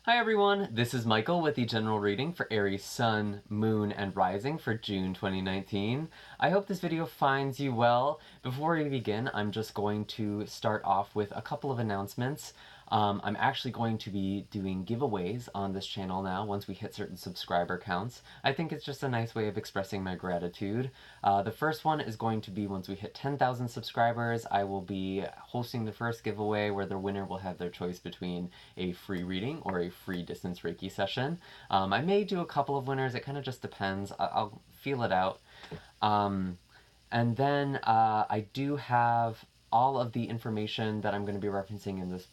Hi everyone, this is Michael with the general reading for Aries Sun, Moon, and Rising for June 2019. I hope this video finds you well. Before we begin, I'm just going to start off with a couple of announcements. I'm actually going to be doing giveaways on this channel now once we hit certain subscriber counts. I think it's just a nice way of expressing my gratitude. The first one is going to be once we hit 10,000 subscribers. I will be hosting the first giveaway where the winner will have their choice between a free reading or a free distance Reiki session. I may do a couple of winners, it kind of just depends. I'll feel it out. And then I do have all of the information that I'm going to be referencing in this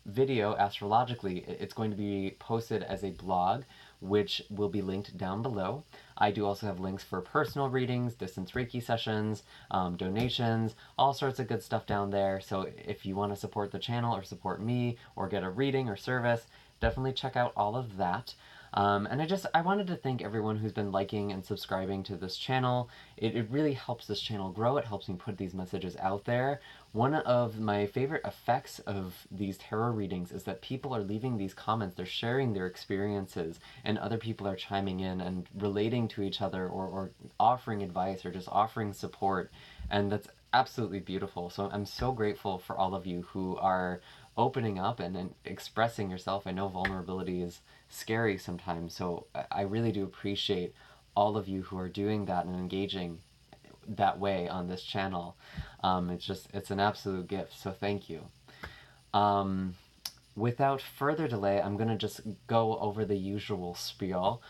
video astrologically. It's going to be posted as a blog, which will be linked down below. I do also have links for personal readings, distance Reiki sessions, donations, all sorts of good stuff down there. So if you want to support the channel or support me or get a reading or service, definitely check out all of that. And I wanted to thank everyone who's been liking and subscribing to this channel. It really helps this channel grow. It helps me put these messages out there. One of my favorite effects of these tarot readings is that people are leaving these comments, they're sharing their experiences, and other people are chiming in and relating to each other or offering advice or just offering support. And that's absolutely beautiful. So I'm so grateful for all of you who are opening up and expressing yourself. I know vulnerability is scary sometimes, so I really do appreciate all of you who are doing that and engaging that way on this channel. It's an absolute gift, so thank you. Without further delay, I'm going to just go over the usual spiel.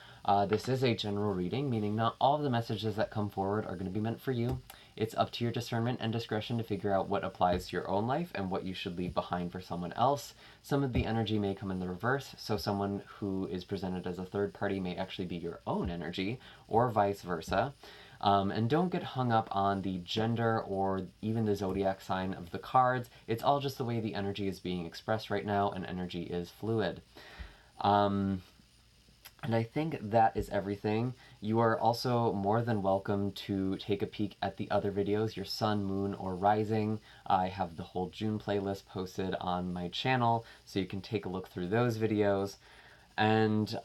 This is a general reading, meaning not all of the messages that come forward are going to be meant for you. It's up to your discernment and discretion to figure out what applies to your own life and what you should leave behind for someone else. Some of the energy may come in the reverse, so someone who is presented as a third party may actually be your own energy, or vice versa. And don't get hung up on the gender or even the zodiac sign of the cards. It's all just the way the energy is being expressed right now, and energy is fluid. And I think that is everything. You are also more than welcome to take a peek at the other videos, your sun, moon, or rising. I have the whole June playlist posted on my channel, so you can take a look through those videos. And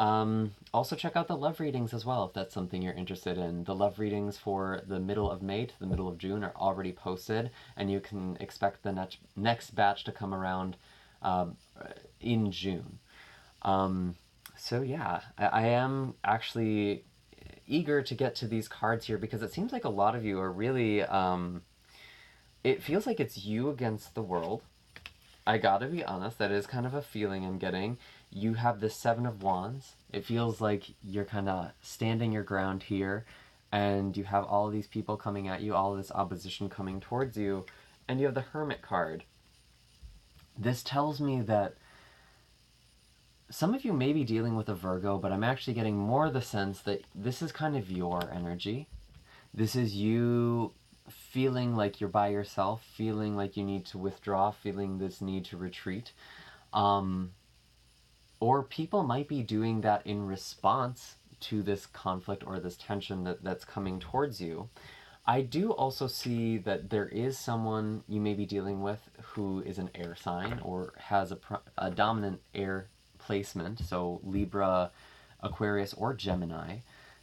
also check out the love readings as well, if that's something you're interested in. The love readings for the middle of May to the middle of June are already posted, and you can expect the next batch to come around in June. So yeah, I am actually eager to get to these cards here because it seems like a lot of you are really, it feels like it's you against the world. I gotta be honest, that is kind of a feeling I'm getting. You have the Seven of Wands. It feels like you're kind of standing your ground here, and you have all of these people coming at you, all of this opposition coming towards you, and you have the Hermit card. This tells me that some of you may be dealing with a Virgo, but I'm actually getting more the sense that this is kind of your energy. This is you feeling like you're by yourself, feeling like you need to withdraw, feeling this need to retreat. Or people might be doing that in response to this conflict or this tension that's coming towards you. I do also see that there is someone you may be dealing with who is an air sign or has a dominant air placement, so Libra, Aquarius, or Gemini.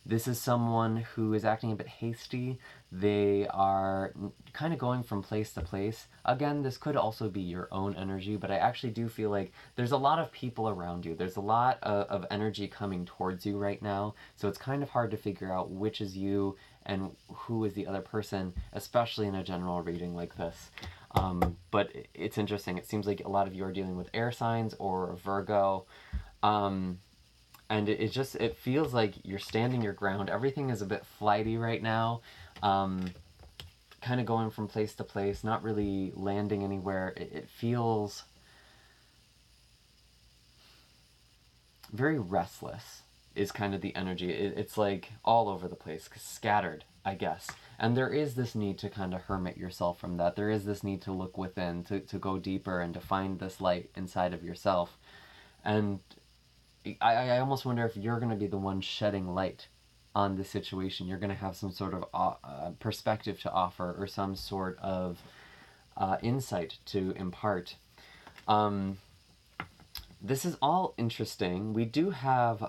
This is someone who is acting a bit hasty. They are kind of going from place to place. Again, this could also be your own energy, but I actually do feel like there's a lot of people around you. There's a lot of energy coming towards you right now, so it's kind of hard to figure out which is you and who is the other person, especially in a general reading like this. But it's interesting. It seems like a lot of you are dealing with air signs or Virgo. And it feels like you're standing your ground. Everything is a bit flighty right now. Kind of going from place to place, not really landing anywhere. It feels very restless is kind of the energy. It's like all over the place, scattered, I guess. And there is this need to kind of hermit yourself from that. There is this need to look within, to go deeper and to find this light inside of yourself. And I almost wonder if you're going to be the one shedding light on the situation. You're going to have some sort of perspective to offer or some sort of insight to impart. this is all interesting. We do have,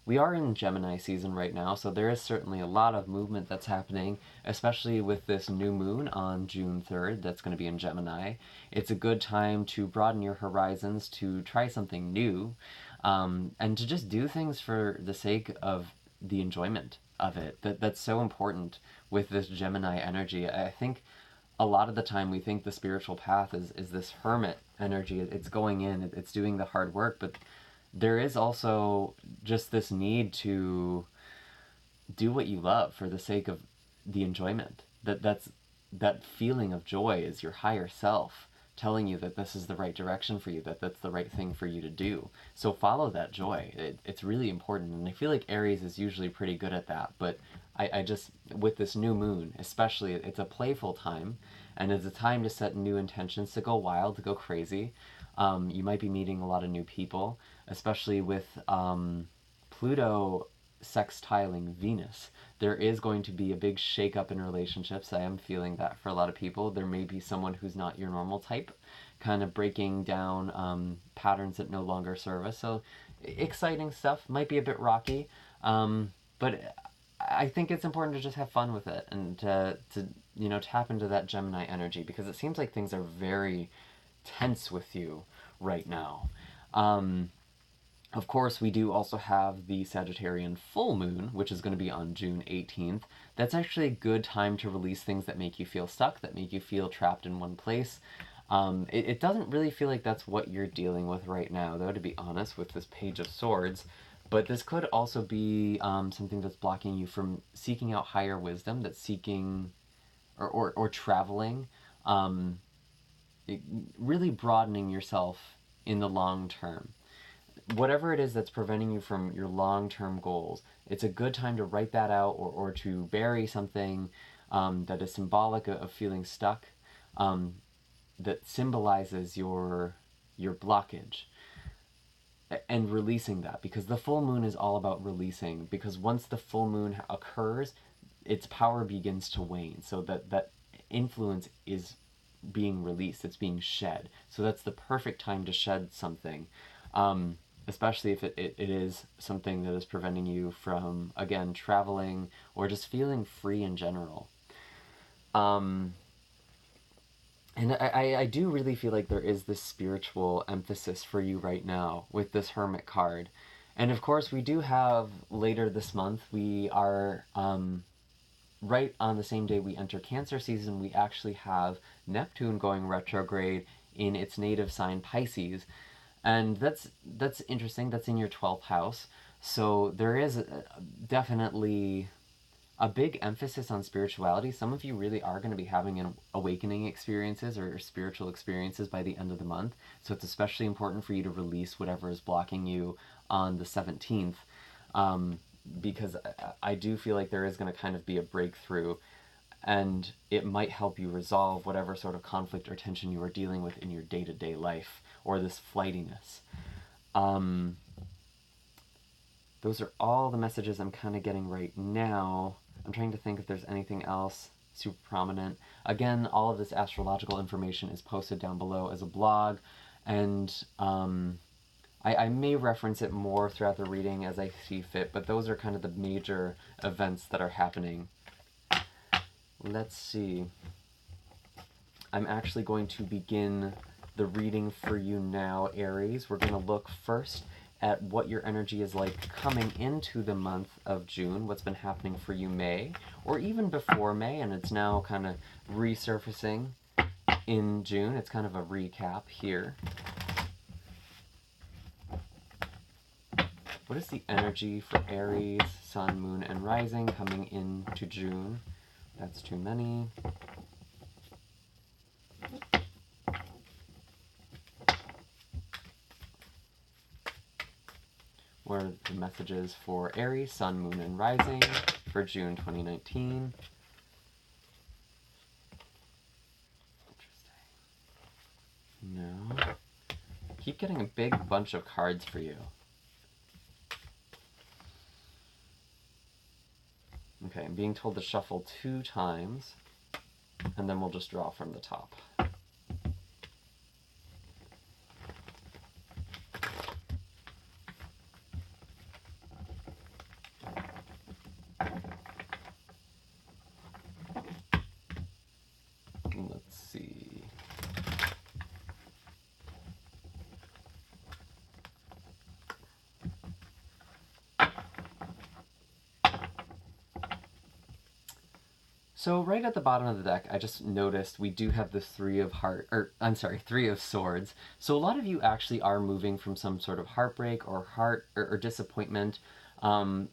we are in Gemini season right now, so there is certainly a lot of movement that's happening, especially with this new moon on June 3rd that's going to be in Gemini. It's a good time to broaden your horizons, to try something new, and to just do things for the sake of the enjoyment of it. That's so important with this Gemini energy. I think a lot of the time we think the spiritual path is this hermit energy. It's going in, it's doing the hard work, but there is also just this need to do what you love for the sake of the enjoyment. That feeling of joy is your higher self telling you that this is the right direction for you, that that's the right thing for you to do. So follow that joy. It's really important, and I feel like Aries is usually pretty good at that, but I just, with this new moon especially, it's a playful time, and it's a time to set new intentions, to go wild, to go crazy. You might be meeting a lot of new people, especially with Pluto sextiling Venus. There is going to be a big shakeup in relationships. I am feeling that for a lot of people. There may be someone who's not your normal type, kind of breaking down patterns that no longer serve us. So exciting stuff. Might be a bit rocky, but I think it's important to just have fun with it, and to tap into that Gemini energy, because it seems like things are very tense with you right now. Of course, we do also have the Sagittarian full moon, which is going to be on June 18th. That's actually a good time to release things that make you feel stuck, that make you feel trapped in one place. It doesn't really feel like that's what you're dealing with right now, though, to be honest, with this Page of Swords. But this could also be something that's blocking you from seeking out higher wisdom, that's seeking or traveling, really broadening yourself in the long term. Whatever it is that's preventing you from your long-term goals, it's a good time to write that out, or to bury something that is symbolic of feeling stuck, that symbolizes your blockage, and releasing that, because the full moon is all about releasing, because once the full moon occurs, its power begins to wane, so that influence is being released, it's being shed. So that's the perfect time to shed something, especially if it is something that is preventing you from, again, traveling or just feeling free in general. And I do really feel like there is this spiritual emphasis for you right now with this Hermit card. And of course, we do have later this month, we are right on the same day we enter Cancer season, we actually have Neptune going retrograde in its native sign Pisces. And that's interesting. That's in your 12th house. So there is definitely a big emphasis on spirituality. Some of you really are going to be having an awakening experiences or spiritual experiences by the end of the month. So it's especially important for you to release whatever is blocking you on the 17th, because I do feel like there is going to kind of be a breakthrough, and it might help you resolve whatever sort of conflict or tension you are dealing with in your day-to-day life, or this flightiness. Those are all the messages I'm kind of getting right now. I'm trying to think if there's anything else super prominent. Again, all of this astrological information is posted down below as a blog, and I may reference it more throughout the reading as I see fit, but those are kind of the major events that are happening. Let's see. I'm actually going to begin the reading for you now, Aries. We're going to look first at what your energy is like coming into the month of June, what's been happening for you May, or even before May, and it's now kind of resurfacing in June. It's kind of a recap here. What is the energy for Aries, Sun, Moon, and Rising coming into June? That's too many. What are the messages for Aries, Sun, Moon, and Rising for June 2019? Interesting. No. Keep getting a big bunch of cards for you. Okay, I'm being told to shuffle 2 times, and then we'll just draw from the top. let's see. So right at the bottom of the deck, I just noticed we do have this Three of Swords. So a lot of you actually are moving from some sort of heartbreak or or disappointment. Um,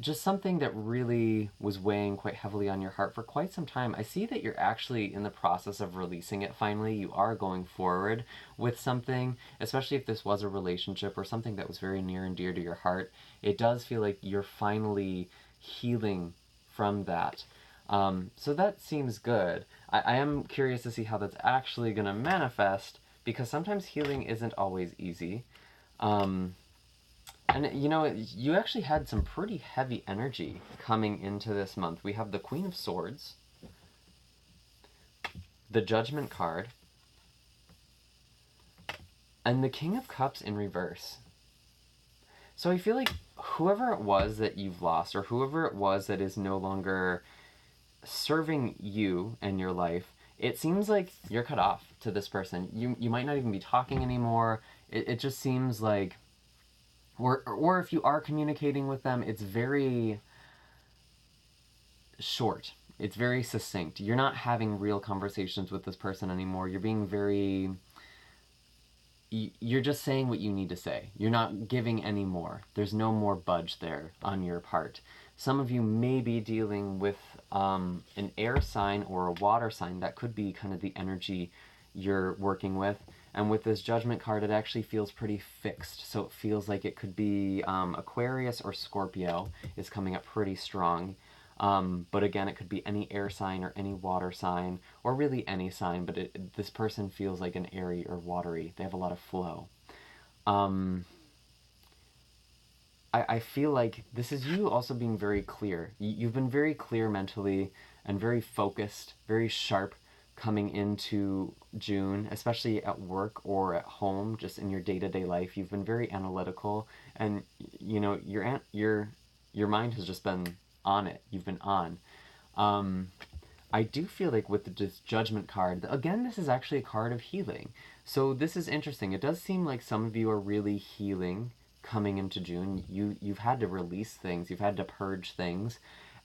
just something that really was weighing quite heavily on your heart for quite some time. I see that you're actually in the process of releasing it finally. You are going forward with something, especially if this was a relationship or something that was very near and dear to your heart. It does feel like you're finally healing from that. So that seems good. I am curious to see how that's actually going to manifest, because sometimes healing isn't always easy. And you know, you actually had some pretty heavy energy coming into this month. We have the Queen of Swords, the Judgment card, and the King of Cups in reverse. So I feel like whoever it was that you've lost, or whoever it was that is no longer serving you and your life, it seems like you're cut off to this person. You might not even be talking anymore. It just seems like, or if you are communicating with them, it's very short. It's very succinct. You're not having real conversations with this person anymore. You're being very... You're just saying what you need to say. You're not giving any more. There's no more budge there on your part. Some of you may be dealing with an air sign or a water sign. That could be kind of the energy you're working with. And with this Judgment card, it actually feels pretty fixed. So it feels like it could be Aquarius or Scorpio is coming up pretty strong. But again, it could be any air sign or any water sign, or really any sign, but this person feels like an airy or watery. They have a lot of flow. I feel like this is you also being very clear. You've been very clear mentally and very focused, very sharp coming into June, especially at work or at home, just in your day-to-day life. You've been very analytical, and you know, your mind has just been on it. You've been on. I do feel like with the Judgment card, again, this is actually a card of healing. So this is interesting. It does seem like some of you are really healing coming into June. You've had to release things. You've had to purge things.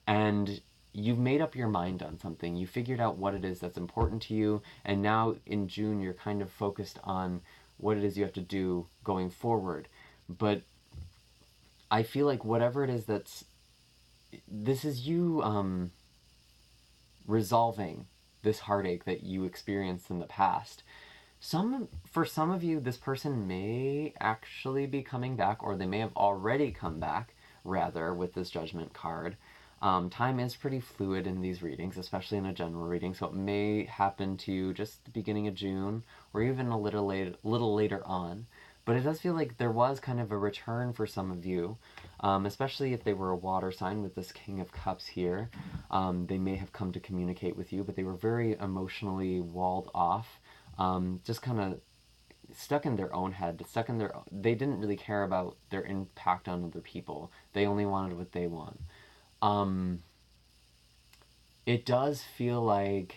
And you've made up your mind on something. You figured out what it is that's important to you. And now in June, you're kind of focused on what it is you have to do going forward. But I feel like whatever it is this is you resolving this heartache that you experienced in the past. For some of you, this person may actually be coming back, or they may have already come back, rather, with this Judgment card. Time is pretty fluid in these readings, especially in a general reading, so it may happen to you just the beginning of June, or even a little later on. But it does feel like there was kind of a return for some of you, especially if they were a water sign with this King of Cups here. They may have come to communicate with you, but they were very emotionally walled off, just kind of stuck in their own head, they didn't really care about their impact on other people. They only wanted what they want. It does feel like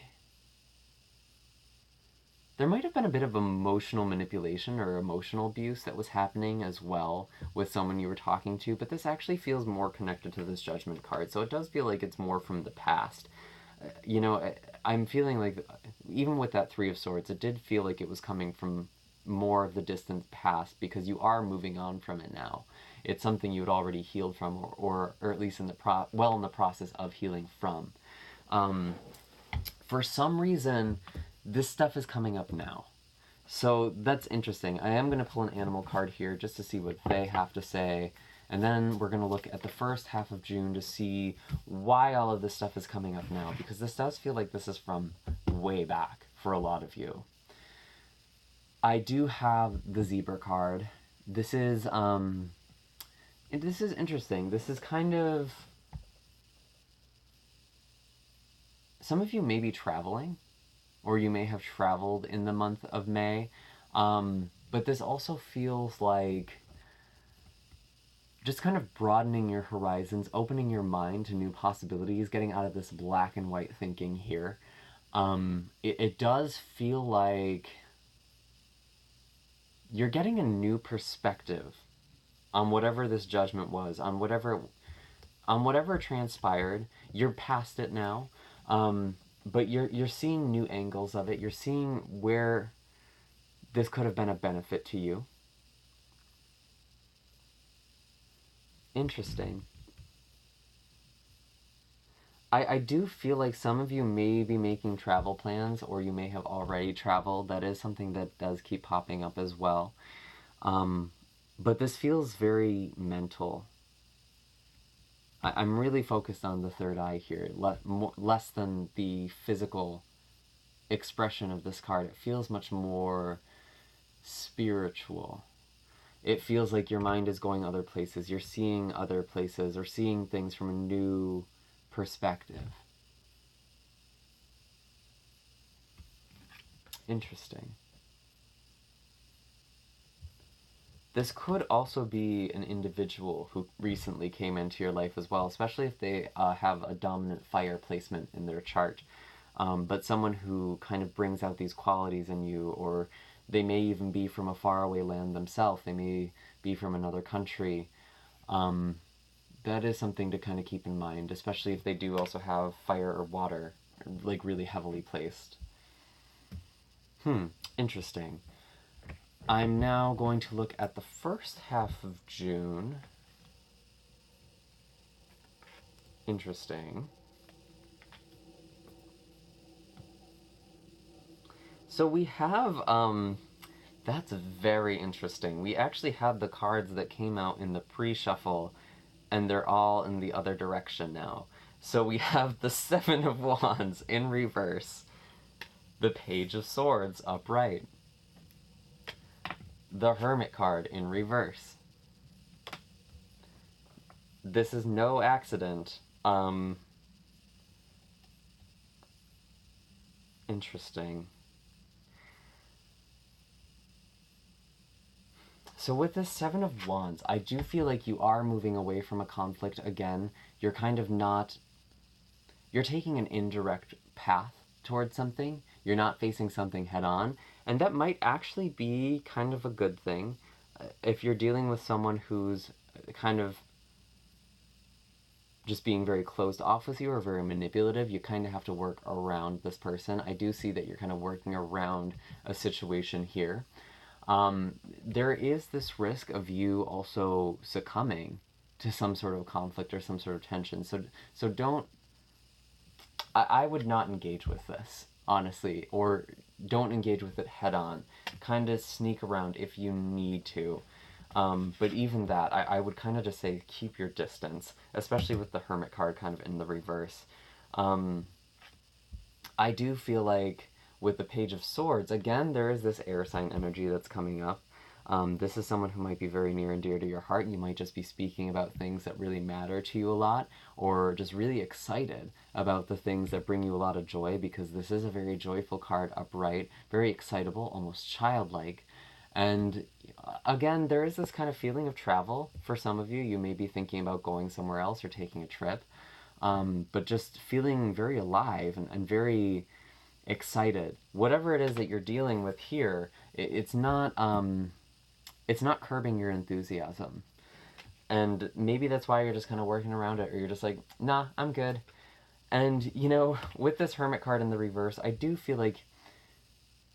there might have been a bit of emotional manipulation or emotional abuse that was happening as well with someone you were talking to, but this actually feels more connected to this Judgment card, so it does feel like it's more from the past. You know, I'm feeling like, even with that Three of Swords, it did feel like it was coming from more of the distant past, because you are moving on from it now. It's something you had already healed from, or at least in the process of healing from. For some reason, this stuff is coming up now. So that's interesting. I am going to pull an animal card here just to see what they have to say. And then we're going to look at the first half of June to see why all of this stuff is coming up now. Because this does feel like this is from way back for a lot of you. I do have the Zebra card. This is interesting. This is kind of... Some of you may be traveling, or you may have traveled in the month of May. But this also feels like just kind of broadening your horizons, opening your mind to new possibilities, getting out of this black and white thinking here. It does feel like you're getting a new perspective on whatever this judgment was, on whatever transpired. You're past it now, but you're seeing new angles of it. You're seeing where this could have been a benefit to you. Interesting. I do feel like some of you may be making travel plans, or you may have already traveled. That is something that does keep popping up as well. But this feels very mental. I'm really focused on the third eye here, less than the physical expression of this card. It feels much more spiritual. It feels like your mind is going other places. You're seeing other places or seeing things from a new perspective. Interesting. This could also be an individual who recently came into your life as well, especially if they have a dominant fire placement in their chart. But someone who kind of brings out these qualities in you, or they may even be from a faraway land themselves. They may be from another country. That is something to kind of keep in mind, especially if they do also have fire or water, like really heavily placed. Interesting. I'm now going to look at the first half of June. Interesting. So we have, that's very interesting. We actually have the cards that came out in the pre-shuffle, and they're all in the other direction now. So we have the Seven of Wands in reverse, the Page of Swords upright, the Hermit card in reverse. This is no accident. Interesting. So with this Seven of Wands, I do feel like you are moving away from a conflict again. You're kind of not... You're taking an indirect path towards something. You're not facing something head on. And that might actually be kind of a good thing. If you're dealing with someone who's kind of just being very closed off with you or very manipulative, you kind of have to work around this person. I do see that you're kind of working around a situation here. There is this risk of you also succumbing to some sort of conflict or some sort of tension. So don't... I would not engage with this, honestly, or don't engage with it head on. Kind of sneak around if you need to. But even that, I would kind of just say keep your distance, especially with the Hermit card kind of in the reverse. I do feel like with the Page of Swords, again, there is this air sign energy that's coming up. This is someone who might be very near and dear to your heart. You might just be speaking about things that really matter to you a lot, or just really excited about the things that bring you a lot of joy, because this is a very joyful card upright, very excitable, almost childlike. And again, there is this kind of feeling of travel for some of you. You may be thinking about going somewhere else or taking a trip, but just feeling very alive and very excited. Whatever it is that you're dealing with here, it's not curbing your enthusiasm. And maybe that's why you're just kind of working around it, or you're just like, nah, I'm good. And, you know, with this Hermit card in the reverse, I do feel like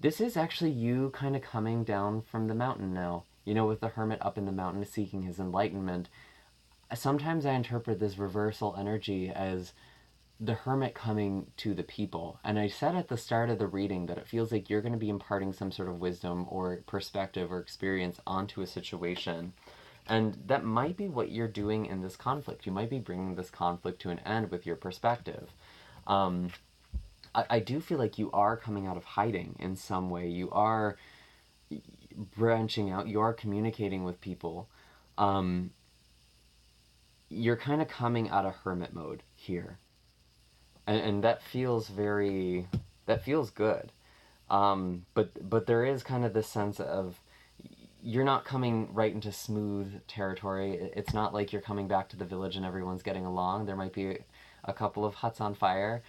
this is actually you kind of coming down from the mountain now. You know, with the Hermit up in the mountain seeking his enlightenment. Sometimes I interpret this reversal energy as the Hermit coming to the people. And I said at the start of the reading that it feels like you're going to be imparting some sort of wisdom or perspective or experience onto a situation. And that might be what you're doing in this conflict. You might be bringing this conflict to an end with your perspective. I do feel like you are coming out of hiding in some way. You are branching out. You are communicating with people. You're kind of coming out of hermit mode here. And that feels that feels good. But there is kind of this sense of you're not coming right into smooth territory. It's not like you're coming back to the village and everyone's getting along. There might be a couple of huts on fire,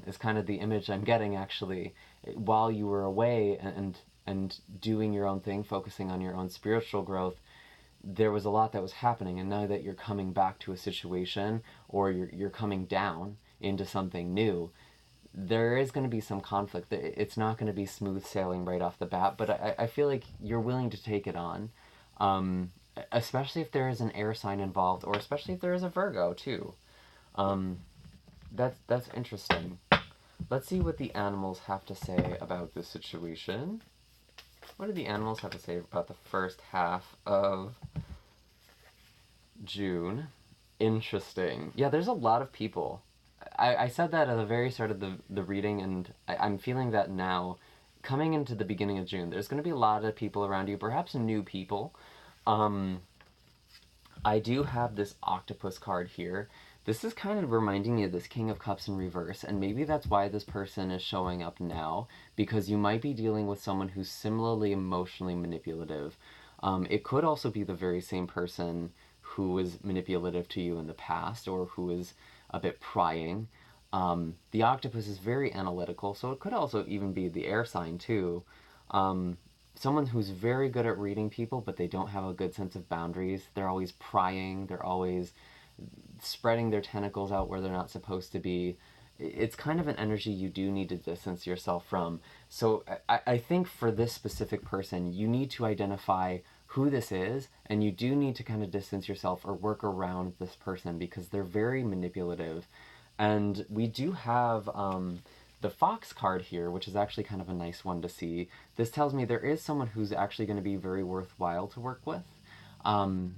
is kind of the image I'm getting, actually. While you were away and doing your own thing, focusing on your own spiritual growth, there was a lot that was happening, and now that you're coming back to a situation, or you're coming down into something new, there is going to be some conflict. It's not going to be smooth sailing right off the bat, but I feel like you're willing to take it on, especially if there is an air sign involved, or especially if there is a Virgo too. Um, that's interesting. Let's see what the animals have to say about this situation. What do the animals have to say about the first half of June? Interesting. Yeah, there's a lot of people. I said that at the very start of the reading, and I'm feeling that now. Coming into the beginning of June, there's going to be a lot of people around you, perhaps new people. Um, I do have this octopus card here. This is kind of reminding me of this King of Cups in reverse, and maybe that's why this person is showing up now, because you might be dealing with someone who's similarly emotionally manipulative. It could also be the very same person who was manipulative to you in the past, or who is a bit prying. The octopus is very analytical, so it could also even be the air sign too. Um, Someone who's very good at reading people, but they don't have a good sense of boundaries. They're always prying, they're always spreading their tentacles out where they're not supposed to be. It's kind of an energy you do need to distance yourself from. So I think for this specific person, you need to identify who this is, and you do need to kind of distance yourself or work around this person, because they're very manipulative. And we do have the Fox card here, which is actually kind of a nice one to see. This tells me there is someone who's actually going to be very worthwhile to work with. Um,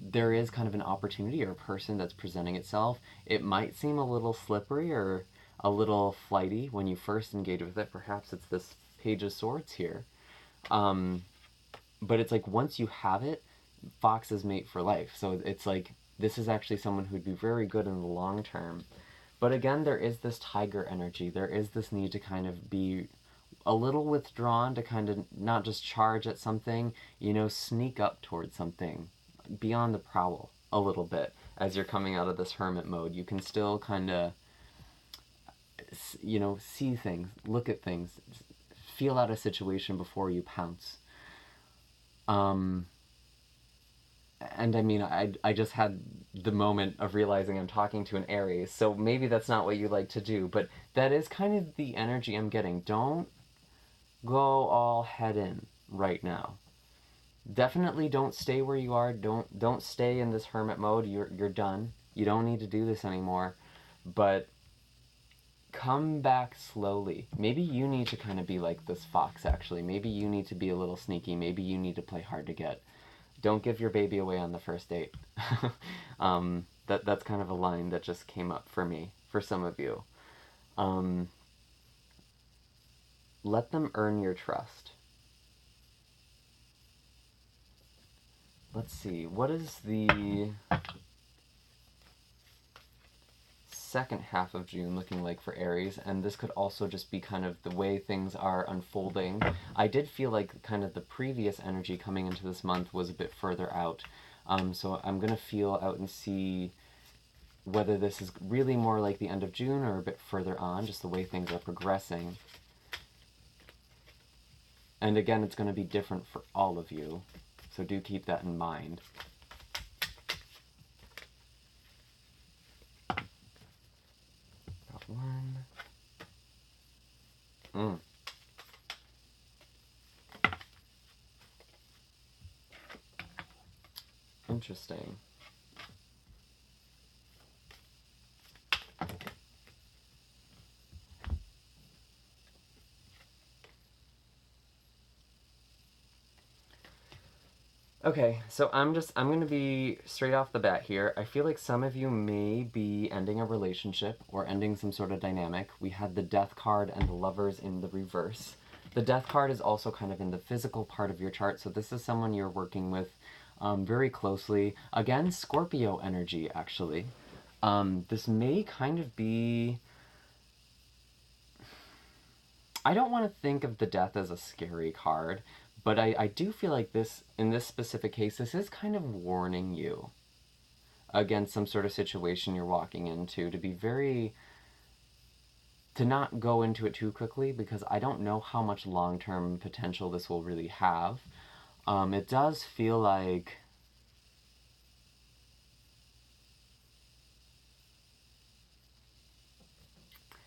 there is kind of an opportunity or a person that's presenting itself. It might seem a little slippery or a little flighty when you first engage with it. Perhaps it's this Page of Swords here. But it's like once you have it, foxes mate for life. So it's like this is actually someone who'd be very good in the long term. But again, there is this tiger energy. There is this need to kind of be a little withdrawn, to kind of not just charge at something, sneak up towards something, be on the prowl a little bit as you're coming out of this hermit mode. You can still kind of, see things, look at things, feel out a situation before you pounce. And I mean, I just had the moment of realizing I'm talking to an Aries, so maybe that's not what you like to do, but that is kind of the energy I'm getting. Don't go all head in right now. Definitely don't stay where you are. Don't stay in this hermit mode. You're done. You don't need to do this anymore. But come back slowly. Maybe you need to kind of be like this fox, actually. Maybe you need to be a little sneaky. Maybe you need to play hard to get. Don't give your baby away on the first date. That's kind of a line that just came up for me, for some of you. Let them earn your trust. Let's see, what is the second half of June looking like for Aries? And this could also just be kind of the way things are unfolding. I did feel like kind of the previous energy coming into this month was a bit further out. So I'm going to feel out and see whether this is really more like the end of June or a bit further on, just the way things are progressing. And again, it's going to be different for all of you, so do keep that in mind. Got one. Interesting. Okay, so I'm going to be straight off the bat here. I feel like some of you may be ending a relationship or ending some sort of dynamic. We had the Death card and the Lovers in the reverse. The Death card is also kind of in the physical part of your chart, so this is someone you're working with very closely. Again, Scorpio energy, actually. This may kind of be... I don't want to think of the Death as a scary card, but I do feel like this, in this specific case, this is kind of warning you against some sort of situation you're walking into, to not go into it too quickly, because I don't know how much long-term potential this will really have. It does feel like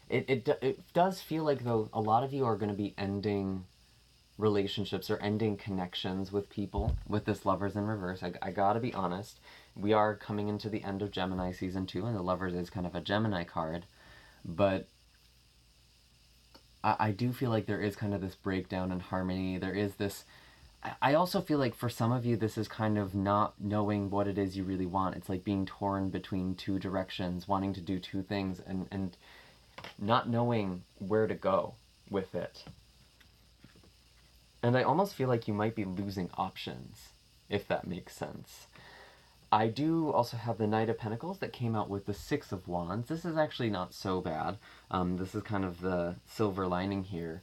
it does feel like, though, a lot of you are going to be ending relationships or ending connections with people with this Lovers in reverse. I gotta be honest. We are coming into the end of Gemini season 2, and the Lovers is kind of a Gemini card. But I do feel like there is kind of this breakdown in harmony. There is this... I also feel like for some of you, this is kind of not knowing what it is you really want. It's like being torn between two directions, wanting to do two things, and not knowing where to go with it. And I almost feel like you might be losing options, if that makes sense. I do also have the Knight of Pentacles that came out with the Six of Wands. This is actually not so bad. This is kind of the silver lining here.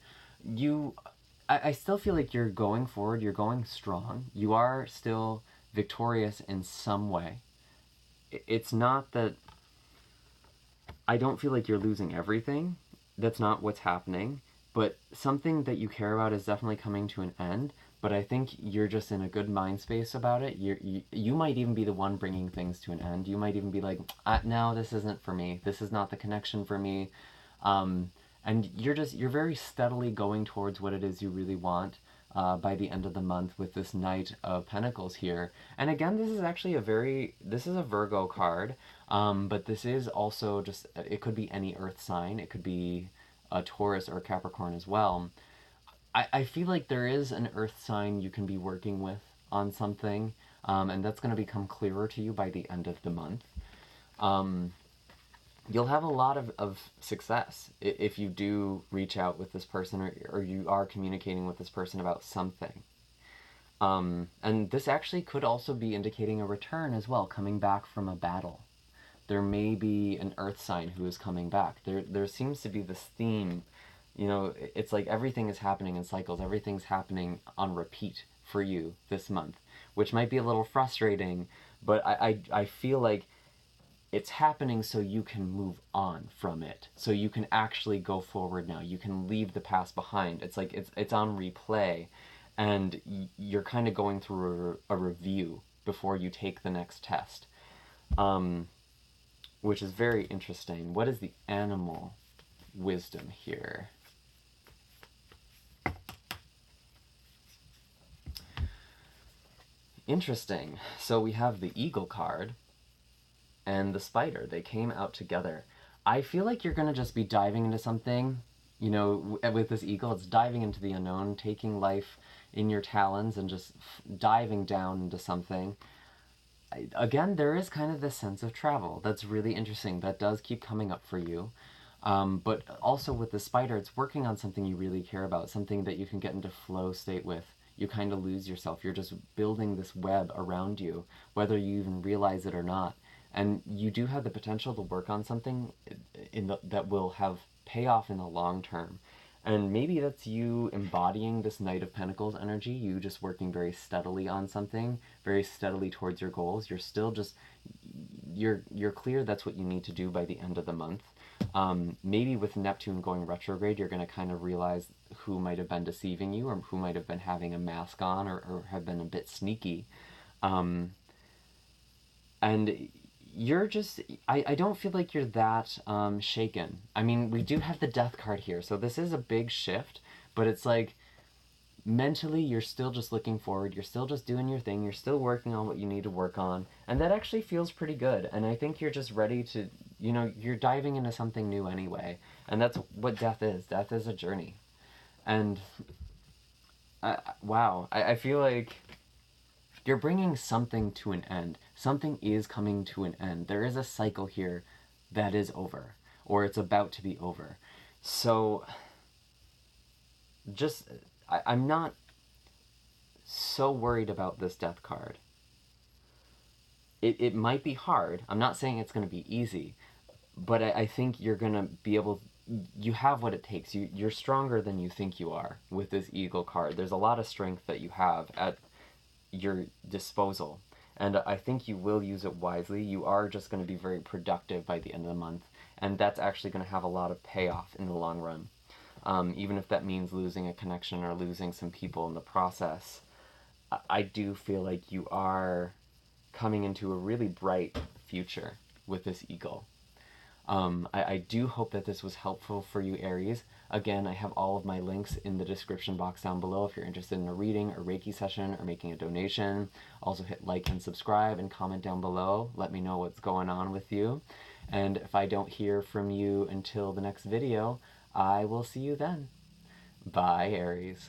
I still feel like you're going forward, you're going strong. You are still victorious in some way. It's not that... I don't feel like you're losing everything. That's not what's happening. But something that you care about is definitely coming to an end. But I think you're just in a good mind space about it. You might even be the one bringing things to an end. You might even be like, no, this isn't for me. This is not the connection for me. And you're very steadily going towards what it is you really want by the end of the month with this Knight of Pentacles here. And again, this is actually this is a Virgo card, but this is also just, it could be any earth sign. It could be a Taurus or a Capricorn as well. I feel like there is an earth sign you can be working with on something, and that's going to become clearer to you by the end of the month. You'll have a lot of success if you do reach out with this person, or you are communicating with this person about something. And this actually could also be indicating a return as well, coming back from a battle. There may be an earth sign who is coming back. There seems to be this theme. You know, it's like everything is happening in cycles. Everything's happening on repeat for you this month, which might be a little frustrating, but I feel like it's happening so you can move on from it. So you can actually go forward now. You can leave the past behind. It's like it's on replay, and you're kind of going through a review before you take the next test, which is very interesting. What is the animal wisdom here? Interesting. So we have the Eagle card and the Spider. They came out together. I feel like you're going to just be diving into something. You know, with this Eagle, it's diving into the unknown, taking life in your talons and just diving down into something. Again, there is kind of this sense of travel that's really interesting. That does keep coming up for you. But also with the Spider, it's working on something you really care about, something that you can get into flow state with. You kind of lose yourself. You're just building this web around you, whether you even realize it or not. And you do have the potential to work on something that will have payoff in the long term. And maybe that's you embodying this Knight of Pentacles energy, you just working very steadily on something, very steadily towards your goals. You're still just, you're clear that's what you need to do by the end of the month. Maybe with Neptune going retrograde, you're going to kind of realize who might have been deceiving you, or who might have been having a mask on, or have been a bit sneaky. And you're just, I don't feel like you're that shaken. I mean, we do have the Death card here, so this is a big shift, but it's like, mentally, you're still just looking forward, you're still just doing your thing, you're still working on what you need to work on, and that actually feels pretty good. And I think you're just ready to, you know, you're diving into something new anyway, and that's what death is. Death is a journey. And wow, I feel like you're bringing something to an end. Something is coming to an end. There is a cycle here that is over, or it's about to be over. So just, I'm not so worried about this Death card. It might be hard. I'm not saying it's going to be easy, but I think you're going to be able, you have what it takes. You're stronger than you think you are with this Eagle card. There's a lot of strength that you have at your disposal. And I think you will use it wisely. You are just going to be very productive by the end of the month, and that's actually going to have a lot of payoff in the long run. Even if that means losing a connection or losing some people in the process, I do feel like you are coming into a really bright future with this eagle. I do hope that this was helpful for you, Aries. Again, I have all of my links in the description box down below if you're interested in a reading or Reiki session or making a donation. Also hit like and subscribe and comment down below. Let me know what's going on with you. And if I don't hear from you until the next video, I will see you then. Bye, Aries.